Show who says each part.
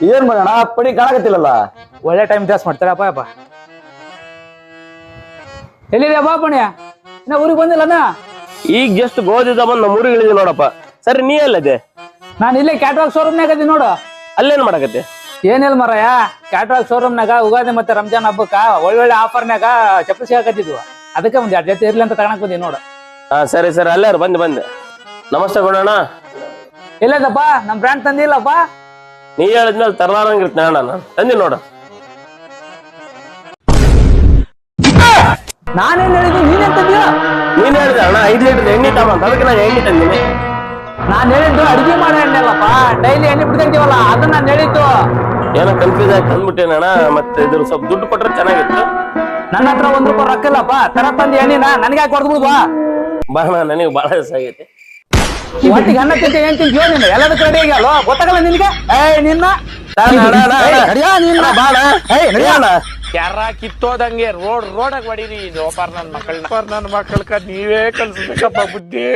Speaker 1: ಏನ್ ಮಾಡೋಣ ಪಡಿ ಕಾಣಕತ್ತಿಲ್ಲಲ್ಲ.
Speaker 2: ಒಳ್ಳೆ ಟೈಮ್ ಜಾಸ್ ಮಾಡ್ತಾರಪ್ಪ ಅಪ್ಪ. ಎಲ್ಲಿದೆ ಬಾ ಪುಣ್ಯ, ಇನ್ನ ಊರಿಗೆ ಬಂದಿಲ್ಲನ?
Speaker 3: ಈಗ ಜಸ್ಟ್ ಗೋದಿದ ಬಂದ್ ನಮ್ಮ ಊರಿಗೆ ಇಳಿದಿ ನೋಡಪ್ಪ. ಸರಿ ನೀ ಎಲ್ಲದೆ?
Speaker 2: ನಾನು ಇಲ್ಲೇ ಕ್ಯಾಟ್ವಾಕ್ ಶೋರೂಮ್ನಾಗ ಅದೀನಿ ನೋಡು.
Speaker 3: ಅಲ್ಲೇನ್ ಮಾಡಕತ್ತೆ?
Speaker 2: ಏನಿಲ್ಲ ಮರಯ್ಯ, ಕ್ಯಾಟ್ವಾಕ್ ಶೋರೂಮ್ನಾಗ ಉಗಾದಿ ಮತ್ತೆ ರಂಜಾನ್ ಹಬ್ಬಕ್ಕ ಒಳ್ಳೊಳ್ಳೆ ಆಫರ್ನಾಗ ಚಪ್ಪಲಿ ಸಿಗಾಕತ್ತಿದ್ವು. ಅದಕ್ಕೆ ಒಂದ್ 2 ಜೊತೆ ಇರ್ಲಿ ಅಂತ ತಗೊಳಕ್ ಬಂದಿ ನೋಡು.
Speaker 3: ಹಾ ಸರಿ ಸರಿ, ಅಲ್ಲೇ ಬಂದೆ. ನಮಸ್ತೆ ಕೊಡೋಣ.
Speaker 2: ಎಲ್ಲದಪ್ಪ ನಮ್ ಬ್ರ್ಯಾಂಡ್ ತಂದಿಲ್ಲಪ್ಪ?
Speaker 3: ನೀ ಹೇಳಿದ್ಮೇಲೆ ತರಲಾರಂಗಿರ್ತೇನೆ ಅಣ್ಣ, ನಾನು ತಂದಿ ನೋಡು.
Speaker 2: ನಾನೇನ್ ಹೇಳಿದ್ದು ನೀನೇನ್ ತಂದಿಯ?
Speaker 3: ನೀನ್ ಹೇಳಿದೆ ಅಣ್ಣ 5 ಲೀಟರ್ ಎಣ್ಣೆ ತಗೊಂತ, ಅದಕ್ಕೆ ನಾನು ಎಣ್ಣೆ ತಂದಿನಿ.
Speaker 2: ನಾನ್ ಹೇಳಿದ್ದು ಅಡಿಗೆ ಮಾಡೋ ಎಣ್ಣೆ ಅಲ್ಲಪ್ಪ, ಡೈಲಿ ಎಣ್ಣೆ ಬಿಡ್ತಿರ್ತೀವಲ್ಲ ಅದನ್ನ ನಾನು ಹೇಳಿದ್ದು.
Speaker 3: ಏನೋ ಕನ್ಫ್ಯೂಸ್ ಆಗಿ ತಂದ್ಬಿಟ್ಟೇನ ಅಣ್ಣ. ಮತ್ತೆ ಇದ್ರ ಸ್ವಲ್ಪ ದುಡ್ಡು ಕೊಟ್ರೆ ಚೆನ್ನಾಗಿತ್ತು.
Speaker 2: ನನ್ನ ಹತ್ರ 1 ರೂಪಾಯಿ ರೊಕ್ಕ ಇಲ್ಲಪ್ಪ, ತರ ತಂದು ಎಣ್ಣಿನ ನನಗೆ ಯಾಕೆ ಕೊಡ್ದು ಬಾ.
Speaker 3: ಬಾ ಅಣ್ಣ, ನನಗೆ ಬಹಳ ದಿವಸ ಆಗೈತಿ.
Speaker 2: ಒಟ್ಟಿಗೆ ಅನ್ನ ತಿಂತ ಏನ್ ತಿಂತೀಯೋ ನೀನು? ಎಲ್ಲದಕ್ಕೂ ರೆಡಿ ಆಗ್ಯಾಲೋ ಗೊತ್ತಾಗಲ್ಲ ನಿನ್ಗೆ? ನಿನ್ನ
Speaker 4: ಯಾರ ಕಿತ್ತೋದಂಗೆ ರೋಡಾಗ ಹೊಡೀರಿ. ಇದು ನನ್ನ ಮಕ್ಕಳನ್ನ ನೀವೇ ಕಲ್ಸ್ಬೇಕಪ್ಪ ಬುದ್ಧಿ.